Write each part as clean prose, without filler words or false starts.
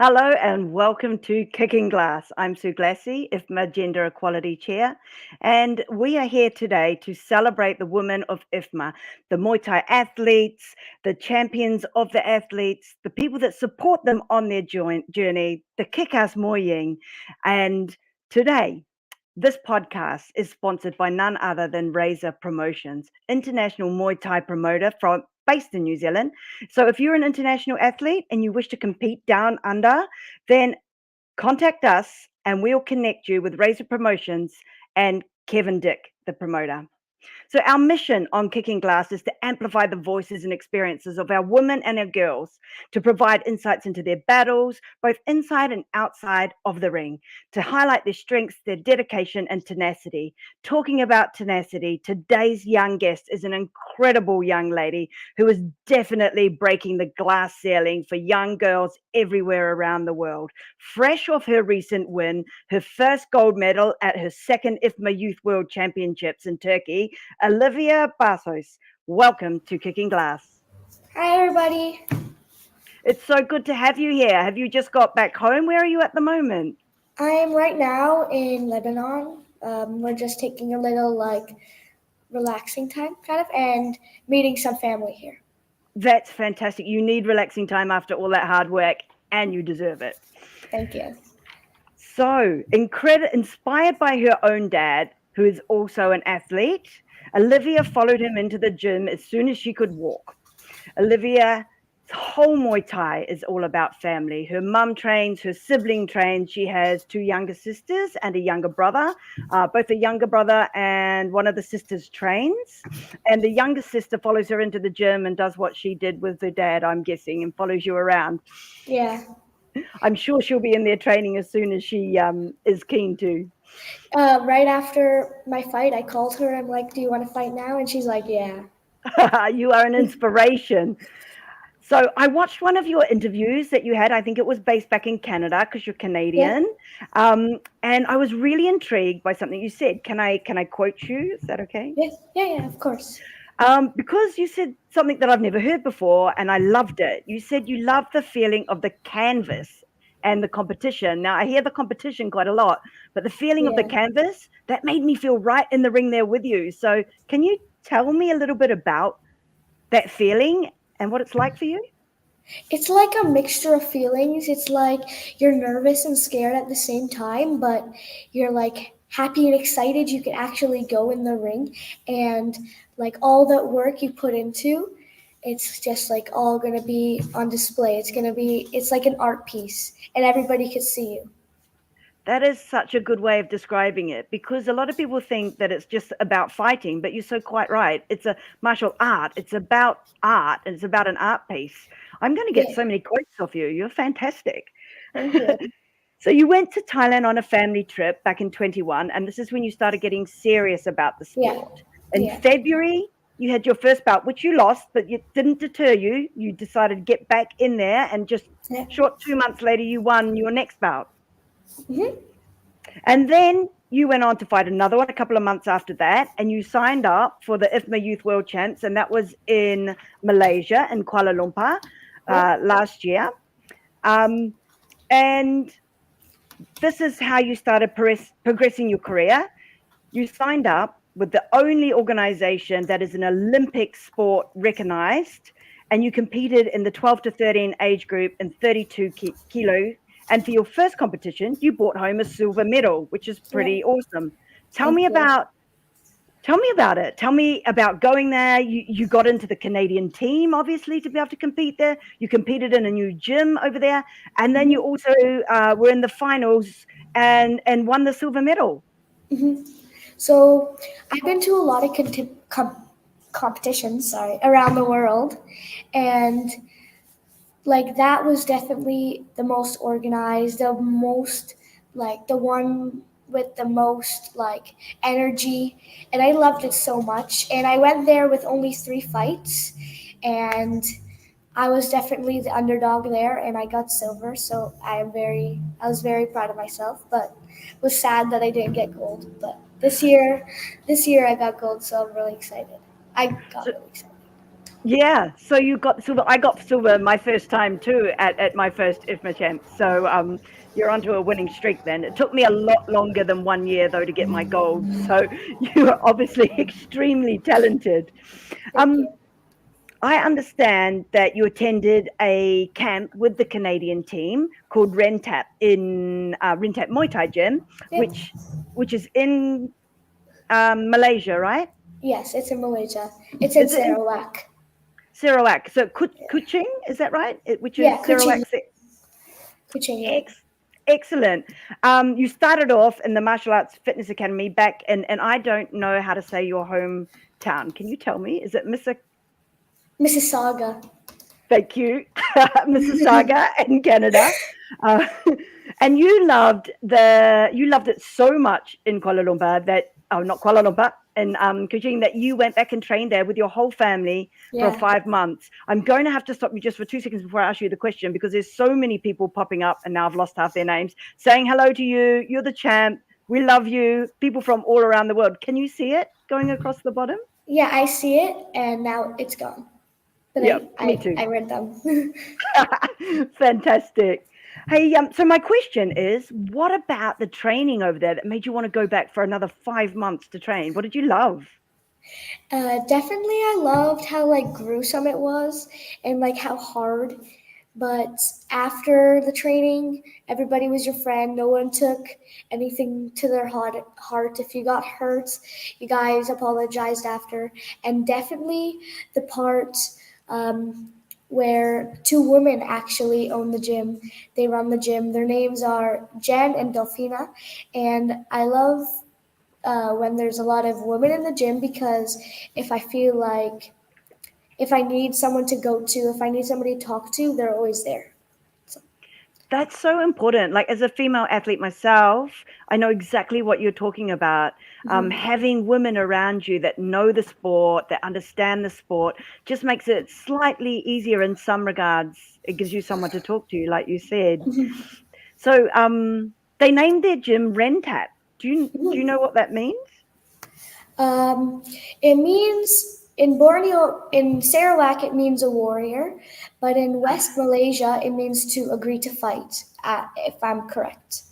Hello and welcome to Kicking Glass. I'm Sue Glassy, IFMA Gender Equality Chair, and we are here today to celebrate the women of IFMA, the Muay Thai athletes, the champions of the athletes, the people that support them on their journey, the kick-ass Muay Ying. And today, this podcast is sponsored by none other than Razor Promotions, international Muay Thai promoter based in New Zealand. So if you're an international athlete and you wish to compete down under, then contact us and we'll connect you with Razor Promotions and Kevin Dick, the promoter. So our mission on Kicking Glass is to amplify the voices and experiences of our women and our girls, to provide insights into their battles, both inside and outside of the ring, to highlight their strengths, their dedication and tenacity. Talking about tenacity, today's young guest is an incredible young lady who is definitely breaking the glass ceiling for young girls everywhere around the world. Fresh off her recent win, her first gold medal at her second IFMA Youth World Championships in Turkey, Olivia Bahsous. Welcome to Kicking Glass. Hi, everybody. It's so good to have you here. Have you just got back home? Where are you at the moment? I'm right now in Lebanon. We're just taking a little relaxing time, kind of, and meeting some family here. That's fantastic. You need relaxing time after all that hard work, and you deserve it. Thank you. So, inspired by her own dad, who is also an athlete, Olivia followed him into the gym as soon as she could walk. Olivia's whole Muay Thai is all about family. Her mum trains, her sibling trains. She has two younger sisters and a younger brother. Both a younger brother and one of the sisters trains. And the younger sister follows her into the gym and does what she did with her dad, I'm guessing, and follows you around. Yeah. I'm sure she'll be in there training as soon as she is keen to. Right after my fight, I called her. I'm like, "Do you want to fight now?" And she's like, "Yeah." You are an inspiration. So I watched one of your interviews that you had. I think it was based back in Canada because you're Yeah. Canadian, and I was really intrigued by something you said. Can I quote you? Is that okay? Yeah. Yeah. Yeah. Of course. Because you said something that I've never heard before, and I loved it. You said you love the feeling of the canvas and the competition. Now I hear the competition quite a lot, but the feeling of the Yeah. canvas that made me feel right in the ring there with you. So can you tell me a little bit about that feeling and what it's like for you? It's like a mixture of feelings. It's like you're nervous and scared at the same time, but you're like happy and excited you can actually go in the ring and like all that work you put into, it's just like all going to be on display. It's like an art piece and everybody can see you. That is such a good way of describing it because a lot of people think that it's just about fighting, but you're so quite right. It's a martial art. It's about art and it's about an art piece. I'm going to get Yeah, so many quotes off you. You're fantastic. thank you. So you went to Thailand on a family trip back in 21, and this is when you started getting serious about the Yeah. sport. In Yeah. February, you had your first bout, which you lost, but it didn't deter you. You decided to get back in there, and just Yeah. short 2 months later, you won your next bout. Hmm. And then you went on to fight another one a couple of months after that, and you signed up for the IFMA Youth World Champs, and that was in Malaysia, in Kuala Lumpur, Yeah. last year. Um, and this is how you started progressing your career. You signed up with the only organization that is an Olympic sport recognized, and you competed in the 12 to 13 age group in 32 kilos. And for your first competition, you brought home a silver medal, which is Yeah. pretty awesome. Tell Thank me you. about Tell me about it. Tell me about going there. You got into the Canadian team, obviously, to be able to compete there. You competed in a new gym over there, and then you Hmm. also were in the finals and won the silver medal. Hmm. So I've been to a lot of competitions, sorry, around the world, and like that was definitely the most organized, the most like the one with the most like energy, and I loved it so much. And I went there with only 3 fights, and I was definitely the underdog there, and I got silver. So I was very proud of myself, but was sad that I didn't get gold. But this year I got gold, so I'm really excited. I got So, really excited. Yeah, so you got silver. I got silver my first time too at my first IFMA champs. So you're onto a winning streak then. It took me a lot longer than 1 year though to get my gold. So you are obviously extremely talented. Thank Um, you. I understand that you attended a camp with the Canadian team called Rentap in Rentap Muay Thai gym, Yep. which is in Malaysia, right? Yes, it's in Malaysia. It's in Is it in Sarawak. Sarawak? So Kuching, is that right? Which is Yeah, Sarawak. Kuching. Kuching, yeah. Excellent. You started off in the Martial Arts Fitness Academy back and I don't know how to say your hometown. Can you tell me? Is it Mississauga. Thank you, Mississauga in Canada. Uh, and you loved it so much in Kuala Lumpur that not Kuala Lumpur in Kuching that you went back and trained there with your whole family for Yeah. 5 months. I'm going to have to stop you just for 2 seconds before I ask you the question because there's so many people popping up and now I've lost half their names saying hello to you. You're the champ. We love you. People from all around the world. Can you see it going across the bottom? Yeah, I see it, and now it's gone. But Yep, me I too. read them. Fantastic. Hey, so my question is, what about the training over there that made you want to go back for another 5 months to train? What did you love? Definitely, I loved how like gruesome it was and like how hard. But after the training, everybody was your friend. No one took anything to their heart. If you got hurt, you guys apologized after. And definitely the part where two women actually own the gym. They run the gym. Their names are Jen and Delphina. And I love when there's a lot of women in the gym because if I feel like if I need someone to go to, if I need somebody to talk to, they're always there. So, That's so important. Like as a female athlete myself, I know exactly what you're talking about. Having women around you that know the sport, that understand the sport, just makes it slightly easier in some regards. It gives you someone to talk to, like you said. So they named their gym Rentap. Do you know what that means? um, it means in Borneo, in Sarawak, it means a warrior, but in West Malaysia, it means to agree to fight, if I'm correct.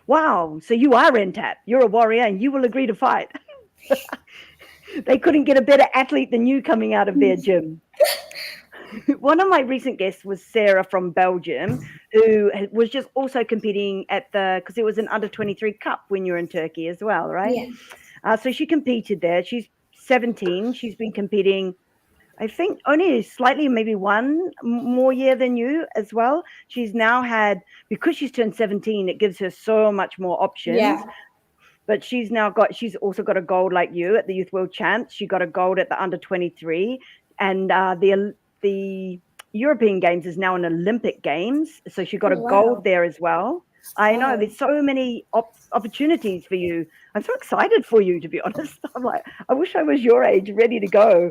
Wow. So you are Rentap. You're a warrior and you will agree to fight. They couldn't get a better athlete than you coming out of their gym. One of my recent guests was Sarah from Belgium, who was just also competing at because it was an under 23 cup when you're in Turkey as well, right? Yeah. So she competed there. She's 17. She's been competing, I think, only slightly, maybe one more year than you as well. She's now had, because she's turned 17, it gives her so much more options. Yeah. But she's also got a gold like you at the Youth World Champs. She got a gold at the under 23, and the European Games is now an Olympic Games, so she got Oh, a gold wow. there as well. I know Wow. there's so many opportunities for you. I'm so excited for you, to be honest. I'm like, I wish I was your age, ready to go.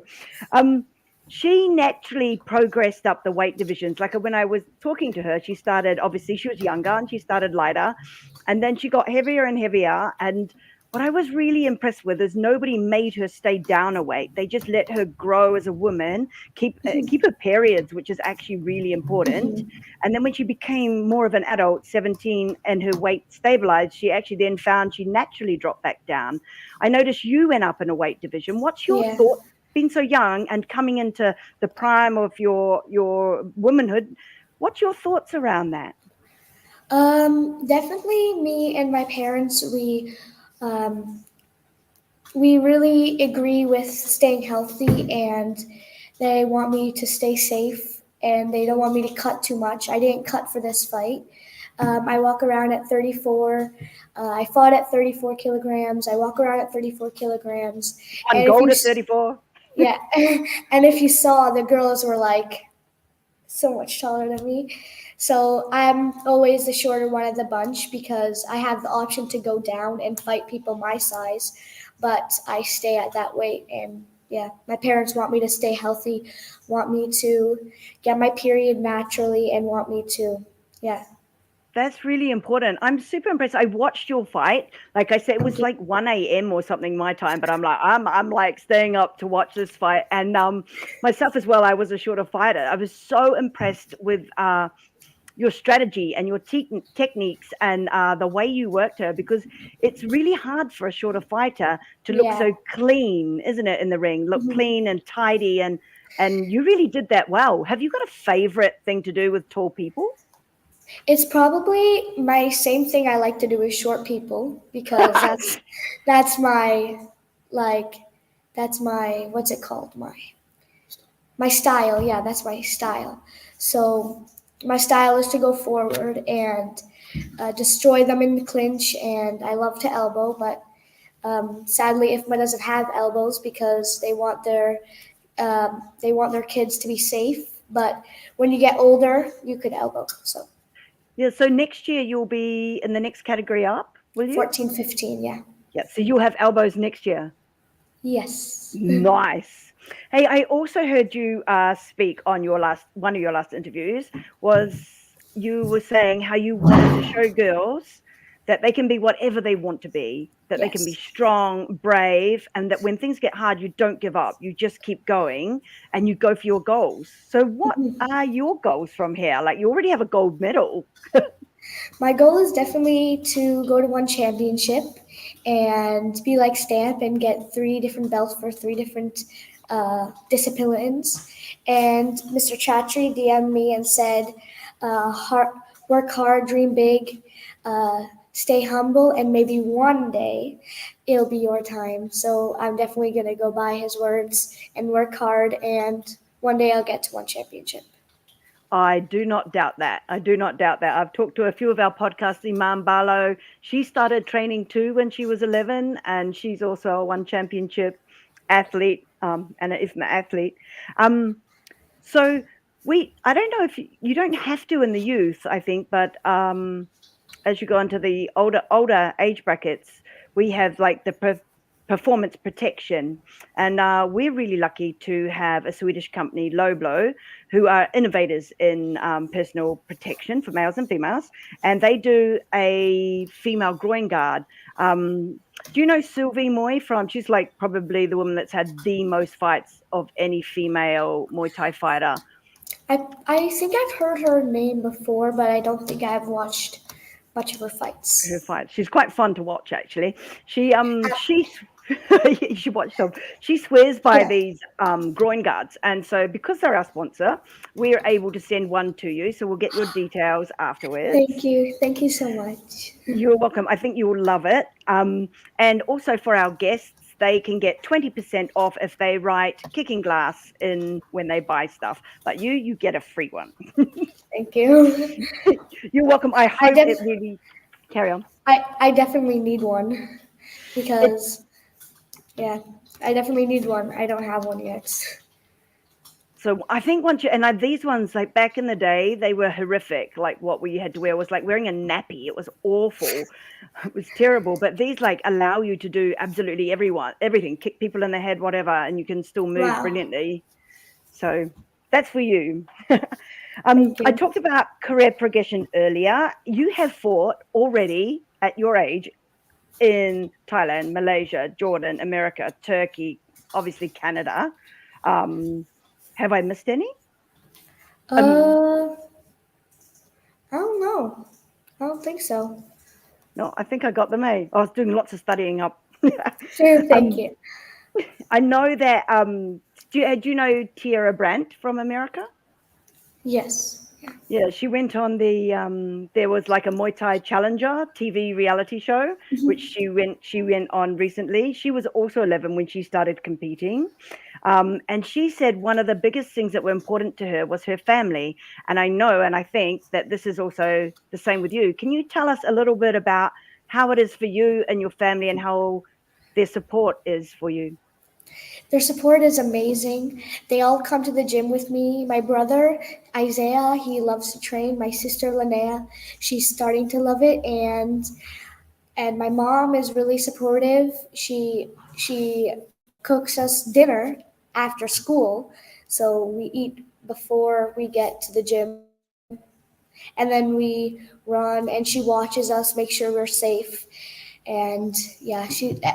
Um, she naturally progressed up the weight divisions. Like when I was talking to her, she started, obviously, she was younger and she started lighter. And then she got heavier and heavier. And what I was really impressed with is nobody made her stay down a weight. They just let her grow as a woman, keep her periods, which is actually really important. And then when she became more of an adult, 17, and her weight stabilized, she actually then found she naturally dropped back down. I noticed you went up in a weight division. What's your Yeah. thought? Being so young and coming into the prime of your womanhood, what's your thoughts around that? Definitely me and my parents, um, we really agree with staying healthy and they want me to stay safe and they don't want me to cut too much. I didn't cut for this fight. I walk around at 34. I fought at 34 kilograms. I walk around at 34 kilograms. One And if gold you, at 34. yeah, and if you saw, the girls were like so much taller than me. So I'm always the shorter one of the bunch because I have the option to go down and fight people my size, but I stay at that weight. And yeah, my parents want me to stay healthy, want me to get my period naturally, and want me to, yeah. That's really important. I'm super impressed. I watched your fight. Like I said, it was like 1 a.m. or something my time, but I'm like staying up to watch this fight. And myself as well, I was a shorter fighter. I was so impressed with your strategy and your techniques and the way you worked her, because it's really hard for a shorter fighter to look Yeah. so clean, isn't it, in the ring? Look Mhm. clean and tidy, and you really did that well. Have you got a favorite thing to do with tall people? It's probably my same thing I like to do with short people because that's my like that's my what's it called? My style. Yeah, that's my style. So my style is to go forward and destroy them in the clinch, and I love to elbow, but sadly, IFMA doesn't have elbows because they want their kids to be safe. But when you get older, you could elbow. So Yeah, so next year you'll be in the next category up, will you? 14, 15, yeah. Yeah, so you'll have elbows next year. Yes. Nice. Hey, I also heard you speak on one of your last interviews. Was you were saying how you wanted to show girls that they can be whatever they want to be, that they can be Yes. strong, brave, and that when things get hard, you don't give up. You just keep going and you go for your goals. So, what are your goals from here? Like, you already have a gold medal. My goal is definitely to go to one championship and be like Stamp and get 3 different belts for 3 different disciplines. And Mr. Chatri DM'd me and said, work hard, dream big, stay humble, and maybe one day it'll be your time. So I'm definitely going to go by his words and work hard, and one day I'll get to one championship. I do not doubt that. I do not doubt that. I've talked to a few of our podcasts. Imam Barlow, she started training too when she was 11, and she's also a one championship athlete and an IFMA athlete. Um, so I don't know if you don't have to in the youth, I think, but as you go into the older age brackets, we have like the performance protection, and we're really lucky to have a Swedish company, Loblo, who are innovators in personal protection for males and females, and they do a female groin guard. Do you know Sylvie Moy from? She's like probably the woman that's had the most fights of any female Muay Thai fighter. I think I've heard her name before, but I don't think I've watched much of her Her fights. fight. She's quite fun to watch, actually. She you should watch them. She swears by Yeah. these groin guards, and so because they're our sponsor, we're able to send one to you. So we'll get your details afterwards. Thank you. Thank you so much. You're welcome. I think you will love it. And also for our guests, they can get 20% off if they write kicking glass in when they buy stuff. But you get a free one. Thank you. You're welcome. I I hope it def- really carry on. I definitely need one It because yeah, I definitely need one. I don't have one yet. So I think these ones, like back in the day, they were horrific. Like what we had to wear was like wearing a nappy. It was awful. It was terrible. But these like allow you to do absolutely everything, kick people in the head, whatever, and you can still move Wow. brilliantly. So that's for you. Thank I you. talked about career progression earlier. You have fought already at your age in Thailand, Malaysia, Jordan, America, Turkey, obviously Canada. Have I missed any? Um, Uh, I don't know. I don't think so. no, I think I got them. I was doing lots of studying up. Sure. Thank um, you. I know that. Do you know Tiara Brandt from America? Yes. Yeah, she went on there was like a Muay Thai Challenger TV reality show, which she went on recently. She was also 11 when she started competing. And she said one of the biggest things that were important to her was her family. And I know, and I think that this is also the same with you. Can you tell us a little bit about how it is for you and your family and how their support is for you? Their support is amazing. They all come to the gym with me. My brother, Isaiah, he loves to train. My sister, Linnea, she's starting to love it. And my mom is really supportive. She cooks us dinner after school. So we eat before we get to the gym. and then we run, and she watches us, make sure we're safe. And yeah,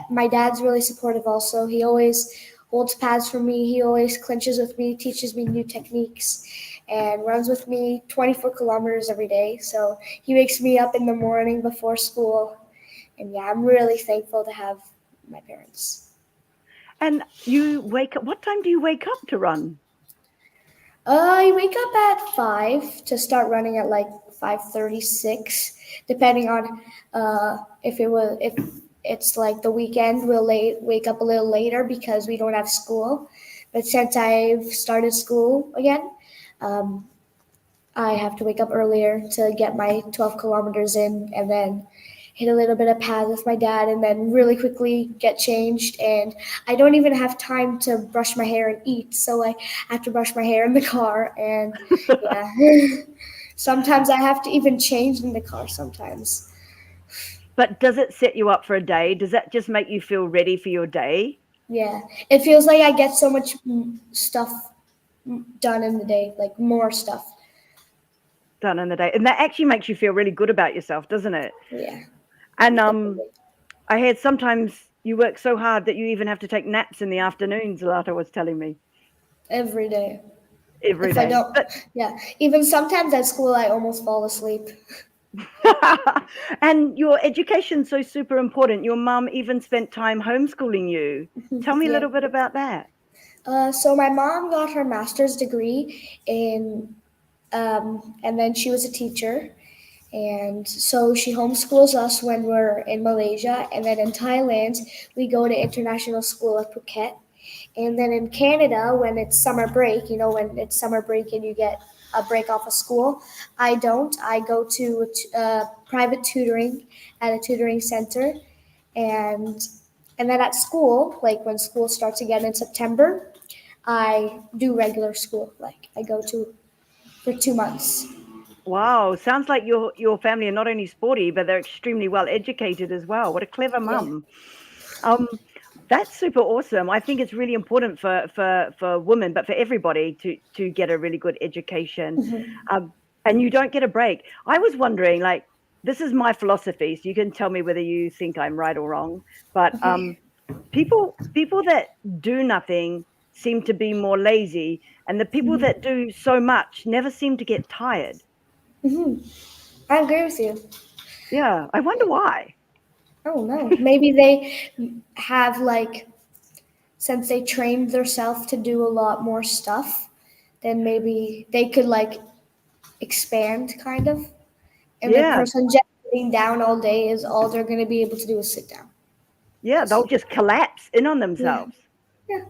my dad's really supportive also. He always holds pads for me. He always clinches with me, teaches me new techniques, and runs with me 24 kilometers every day. So he wakes me up in the morning before school. And yeah, I'm really thankful to have my parents. And you wake up, what time do you wake up to run? I wake up at 5 to start running at like 5:36, depending on if it's like the weekend, we'll wake up a little later because we don't have school. But since I've started school again, um, I have to wake up earlier to get my 12 kilometers in, and then hit a little bit of pad with my dad, and then really quickly get changed. And I don't even have time to brush my hair and eat, so I have to brush my hair in the car. And yeah, sometimes I have to even change in the car sometimes. But does it set you up for a day? Does that just make you feel ready for your day? Yeah, it feels like I get so much stuff done in the day, like more stuff. Done in the day. And that actually makes you feel really good about yourself, doesn't it? Yeah. And Definitely. I heard sometimes you work so hard that you even have to take naps in the afternoons, Lata was telling me. Every day. Every If I day. don't, yeah, even sometimes at school, I almost fall asleep. And your education's so super important. Your mum even spent time homeschooling you. Tell me a Yeah. little bit about that. So my mom got her master's degree and then she was a teacher. And so she homeschools us when we're in Malaysia. And then in Thailand, we go to international school at Phuket. And then in Canada, when it's summer break, when it's summer break and you get a break off of school, I don't. I go to private tutoring at a tutoring center. And and then at school, like when school starts again in September, I do regular school. Like I go to for 2 months. Wow, sounds like your family are not only sporty, but they're extremely well educated as well. What a clever Yeah. mum. Um, that's super awesome. I think it's really important for women, but for everybody to get a really good education. And you don't get a break. I was wondering, like, this is my philosophy, so you can tell me whether you think I'm right or wrong. But Okay. people that do nothing seem to be more lazy, and the people that do so much never seem to get tired. I agree with you. Yeah, I wonder why. Oh no, maybe they have like since they trained themselves to do a lot more stuff, then maybe they could like expand kind of. And the Yeah, person just sitting down all day is all they're going to be able to do is sit down. yeah, they'll just collapse in on Yeah. themselves. Yeah.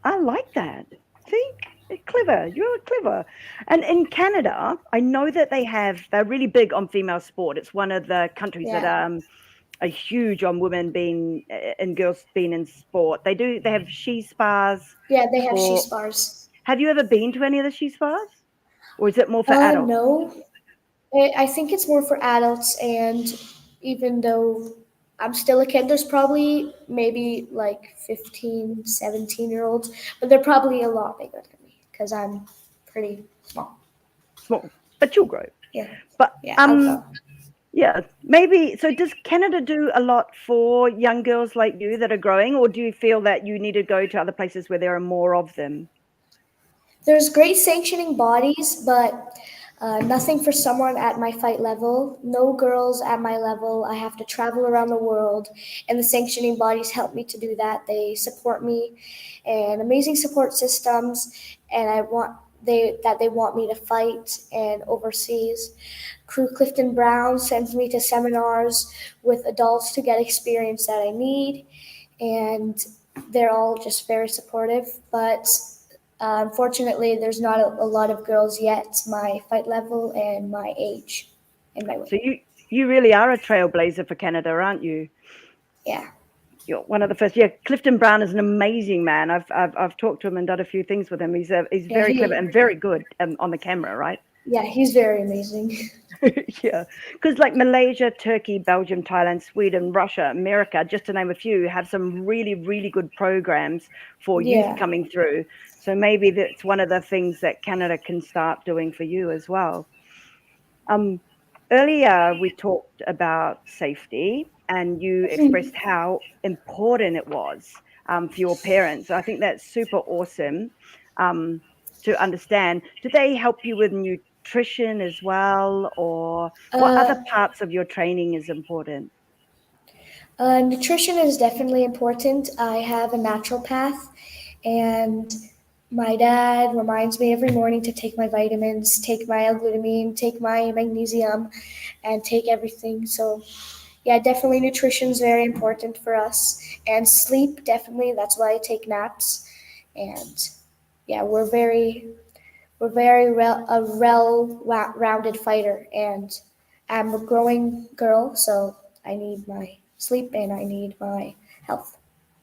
I like that. See, clever. You're clever. And in Canada, I know that they're really big on female sport. It's one of the countries that Yeah. are huge on women being and girls being in sport. They have ski spas Yeah, they have she for. spars. Have you ever been to any of the ski spas, or is it more for adults? No. I think it's more for adults, and even though I'm still a kid, there's probably maybe like 15, 17 year olds, but they're probably a lot bigger than me because I'm pretty small. Small, but you'll grow. Yeah. But Yeah, I'll go. yeah, maybe. So, does Canada do a lot for young girls like you that are growing, or do you feel that you need to go to other places where there are more of them? There's great sanctioning bodies, but nothing for someone at my fight level. No girls at my level. I have to travel around the world, and the sanctioning bodies help me to do that. They support me, and amazing support systems, and they want me to fight and overseas. Crew Clifton Brown sends me to seminars with adults to get experience that I need, and they're all just very supportive. But unfortunately, there's not a lot of girls yet my fight level and my age and my weight. So you really are a trailblazer for Canada, aren't you? Yeah, You're one of the first. Yeah, Clifton Brown is an amazing man. I've talked to him and done a few things with him. He's yeah, very clever and very good on the camera, right? he's very amazing. Yeah, because like Malaysia, Turkey, Belgium, Thailand, Sweden, Russia, America, just to name a few, have some really, really good programs for youth Yeah, coming through. So maybe that's one of the things that Canada can start doing for you as well. Um, Earlier, we talked about safety, and you expressed how important it was for your parents. I think that's super awesome um, to understand. Do they help you with nutrition as well, or what Uh, other parts of your training is important? Nutrition is definitely important. I have a naturopath, and my dad reminds me every morning to take my vitamins, take my L-glutamine, take my magnesium, and take everything. So, yeah, definitely nutrition is very important for us, and sleep definitely. That's why I take naps, and yeah, we're very rounded fighter, and I'm a growing girl, so I need my sleep and I need my health.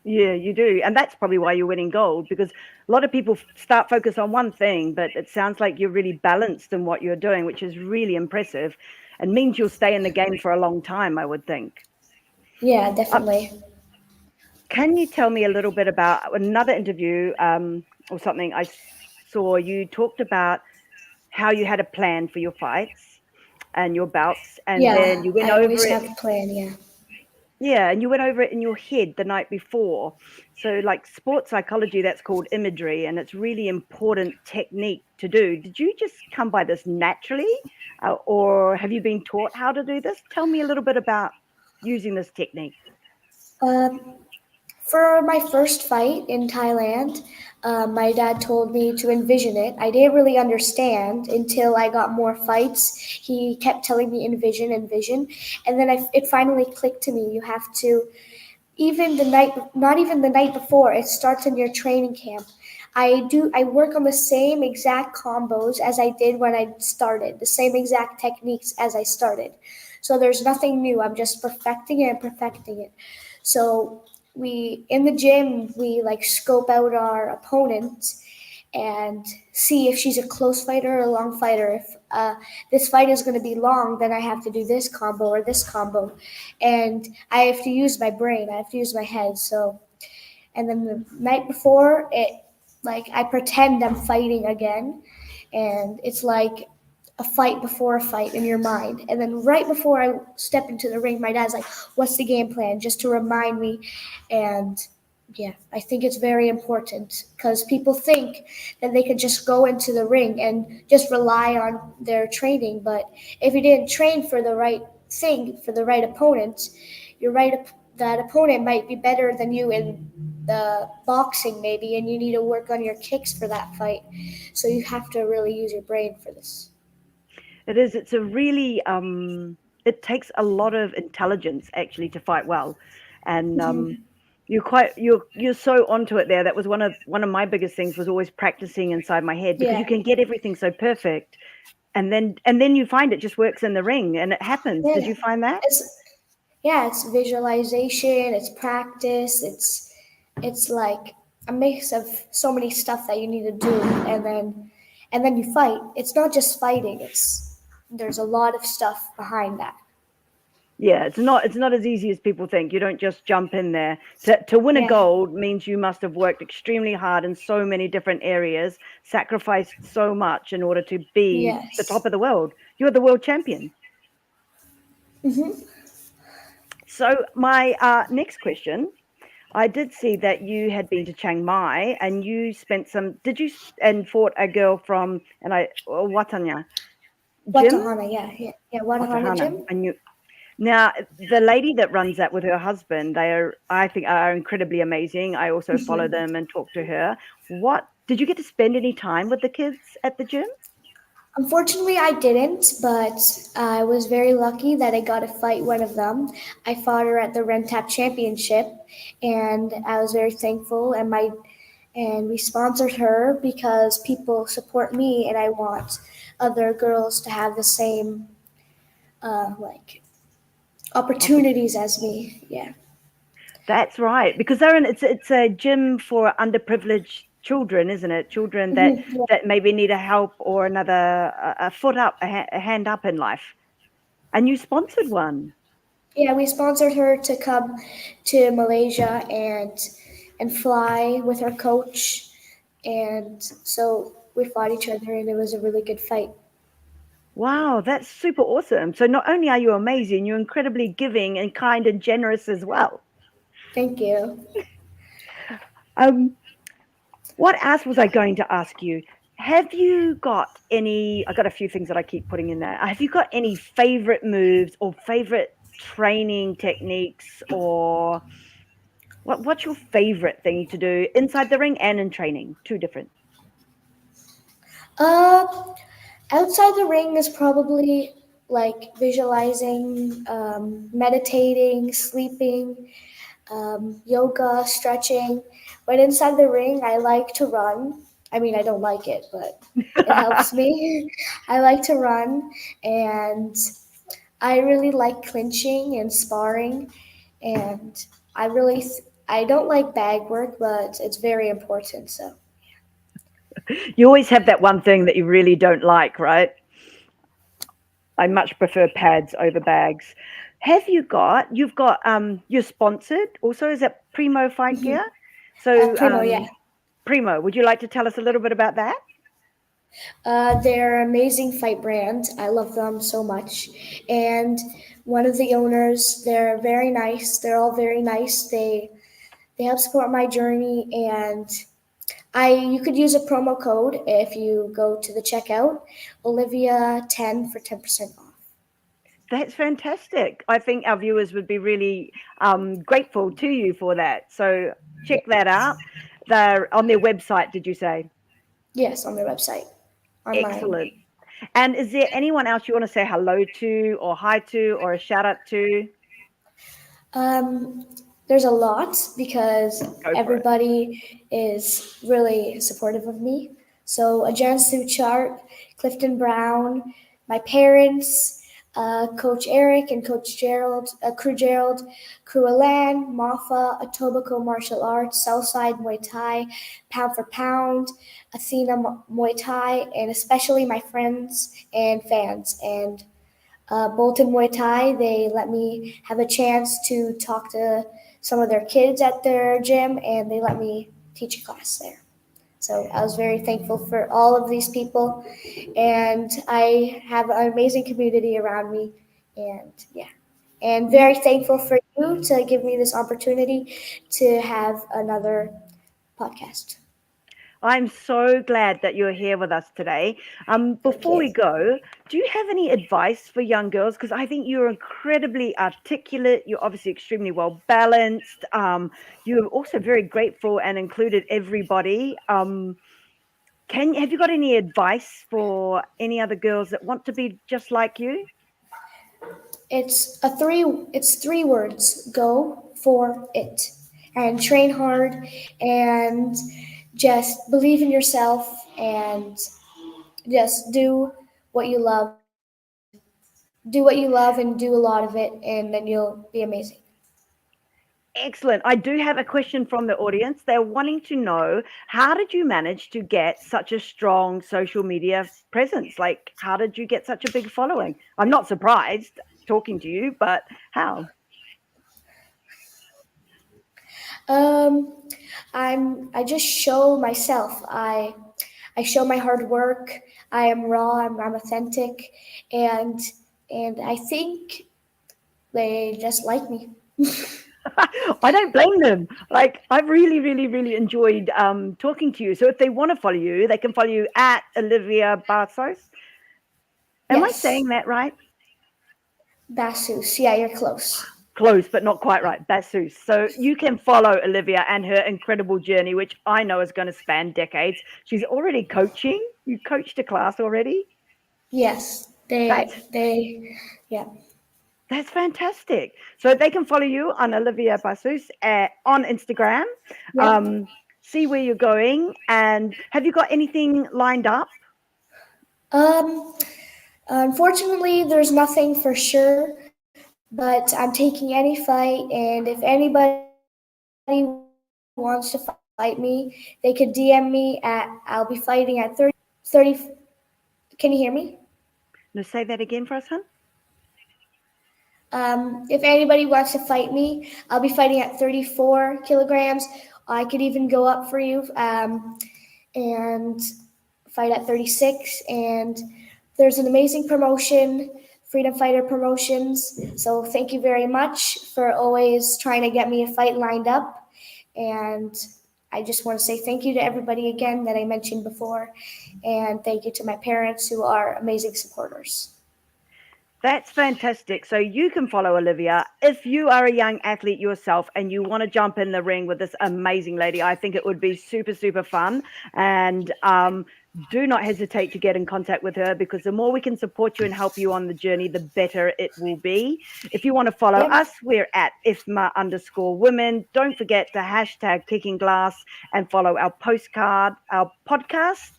Yeah, you do. And that's probably why you're winning gold because a lot of people start focus on one thing, but it sounds like you're really balanced in what you're doing, which is really impressive and means you'll stay in the game for a long time, I would think. Yeah, Uh, definitely. can you tell me a little bit about another interview or something saw? You talked about how you had a plan for your fights and your bouts, and then Yeah, you went I over always it. have a plan. Yeah. Yeah, and you went over it in your head the night before. So, like sports psychology, that's called imagery, and it's really important technique to do. Did you just come by this naturally, or have you been taught how to do this? Tell me a little bit about using this technique. Um, For my first fight in Thailand, my dad told me to envision it. I didn't really understand until I got more fights. He kept telling me envision, envision, and then it finally clicked to me. You have to, even the night, not even the night before, it starts in your training camp. I work on the same exact combos as I did when I started, the same exact techniques as I started. So there's nothing new. I'm just perfecting it and perfecting it. So we in the gym we like scope out our opponent and see if she's a close fighter or a long fighter. If this fight is going to be long, then I have to do this combo or this combo, and I have to use my brain. I have to use my head. So, and then the night before, like I pretend I'm fighting again, and it's like a fight before a fight in your mind. And then right before I step into the ring, my dad's like, "What's the game plan?" Just to remind me, and yeah, I think it's very important because people think that they could just go into the ring and just rely on their training. But if you didn't train for the right thing, for the right opponent, you're right, that opponent might be better than you in the boxing, maybe, and you need to work on your kicks for that fight. So you have to really use your brain for this. It is. It's a really. It takes a lot of intelligence actually to fight well, and you're so onto it there. That was one of my biggest things was always practicing inside my head because you Yeah, can get everything so perfect, and then you find it just works in the ring and it happens. Did yeah. you find that? It's it's visualization, it's practice, it's like a mix of so many stuff that you need to do, and then you fight. It's not just fighting. It's there's a lot of stuff behind that. Yeah, it's not as easy as people think. You don't just jump in there. To win a Yeah. gold means you must have worked extremely hard in so many different areas, sacrificed so much in order to be the top Yes. of the world. You're the world champion. So my next question, I did see that you had been to Chiang Mai and you spent some. Did you and fought a girl from Watanya gym, Watahana, yeah, Watahana Watahana, gym. and you. Now, the lady that runs that with her husband, they are, I think, are incredibly amazing. I also follow them and talk to her. What did you get to spend any time with the kids at the gym? Unfortunately, I didn't, but I was very lucky that I got to fight one of them. I fought her at the Rentap Championship, and I was very thankful. And we sponsored her because people support me, and I want other girls to have the same like opportunities as me. Yeah. That's right, because they're in, it's a gym for underprivileged children, isn't it? Children that Yeah. that maybe need a help or another a foot up, a hand up in life. And you sponsored one. Yeah, we sponsored her to come to Malaysia and fly with her coach, and so we fought each other, and it was a really good fight. Wow, that's super awesome. So not only are you amazing, you're incredibly giving and kind and generous as well. Thank you. Um, what else was I going to ask you? Have you got any? I got a few things that I keep putting in there. Have you got any favorite moves or favorite training techniques, or what's your favorite thing to do inside the ring and in training? Two different. Uh, Outside the ring is probably like visualizing, meditating, sleeping, yoga, stretching. But inside the ring, I like to run. I mean, I don't like it, but it helps me. I like to run, and I really like clinching and sparring. And I don't like bag work, but it's very important. So You always have that one thing that you really don't like, right? I much prefer pads over bags. You've got you're sponsored also, is that Primo Fight Gear? So Primo, yeah. Primo, would you like to tell us a little bit about that? They're an amazing fight brand. I love them so much. And one of the owners, they're very nice. They're all very nice. They help support my journey, and I you could use a promo code if you go to the checkout, Olivia 10 for 10% off. That's fantastic. I think our viewers would be really grateful to you for that. So check that out. They're on their website, did you say? Yes, on their website, online. Excellent. And is there anyone else you want to say hello to or hi to or a shout out to? Um, there's a lot because Go for it. everybody is really supportive of me. So Ajansu Chart, Clifton Brown, my parents, Coach Eric and Coach Gerald, Crew Alan, Mafa, Etobicoke Martial Arts, Southside Muay Thai, Pound for Pound, Athena Muay Thai, and especially my friends and fans. And Bolton Muay Thai, they let me have a chance to talk to some of their kids at their gym, and they let me teach a class there. So I was very thankful for all of these people, and I have an amazing community around me, and yeah, and You very thankful for you to give me this opportunity to have another podcast. I'm so glad that you're here with us today. Thank Before we you. go, do you have any advice for young girls? Because I think you're incredibly articulate. You're obviously extremely well balanced. You're also very grateful and included everybody. Can have you got any advice for any other girls that want to be just like you? It's three words. Go for it. And train hard and just believe in yourself and just what you love and do what you love and do a lot of it, and then you'll be amazing. Excellent. I do have a question from the audience. They're wanting to know, how did you manage to get such a strong social media presence? Like, how did you get such a big following? I'm not surprised talking to you, but how? Um, I just show myself. I show my hard work. I am raw. I'm authentic, and I think they just like me. I don't blame them. Like, I've really, really, really enjoyed talking to you. So if they want to follow you, they can follow you at Olivia Basos. Am I saying Yes, that right? Bassus. Yeah, you're close. Close, but not quite right. Basus. So you can follow Olivia and her incredible journey, which I know is going to span decades. She's already coaching. You coached a class already. Yes, That's yeah, that's fantastic. So they can follow you on Olivia Basus on Instagram. yeah. Um, see where you're going, and have you got anything lined up? Um, Unfortunately, there's nothing for sure, but I'm taking any fight, and if anybody wants to fight me, they could DM me at. I'll be fighting at 30. Can you hear me? No, say that again for us, hun. If anybody wants to fight me, I'll be fighting at 34 kilograms. I could even go up for you and fight at 36 and there's an amazing promotion, Freedom Fighter Promotions. So thank you very much for always trying to get me a fight lined up. And I just want to say thank you to everybody again that I mentioned before. And thank you to my parents who are amazing supporters. That's fantastic. So you can follow Olivia if you are a young athlete yourself and you want to jump in the ring with this amazing lady. I think it would be super, super fun. And do not hesitate to get in contact with her, because the more we can support you and help you on the journey, the better it will be. If you want to follow us, we're at IFMA_women. Don't forget to hashtag Kicking Glass and follow our postcard, our podcast.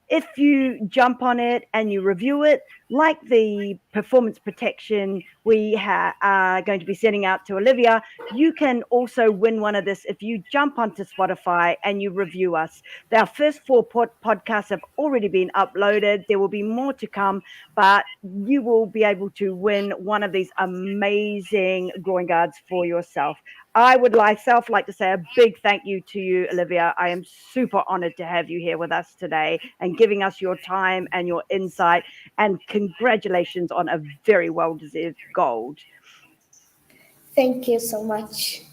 If you jump on it and you review it, like the performance protection we are going to be sending out to Olivia, you can also win one of this if you jump onto Spotify and you review us. Our first 4 podcasts have already been uploaded. There will be more to come, but you will be able to win one of these amazing groin guards for yourself. I would myself like to say a big thank you to you, Olivia. I am super honored to have you here with us today and giving us your time and your insight. And congratulations on a very well-deserved gold. Thank you so much.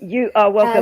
You are welcome.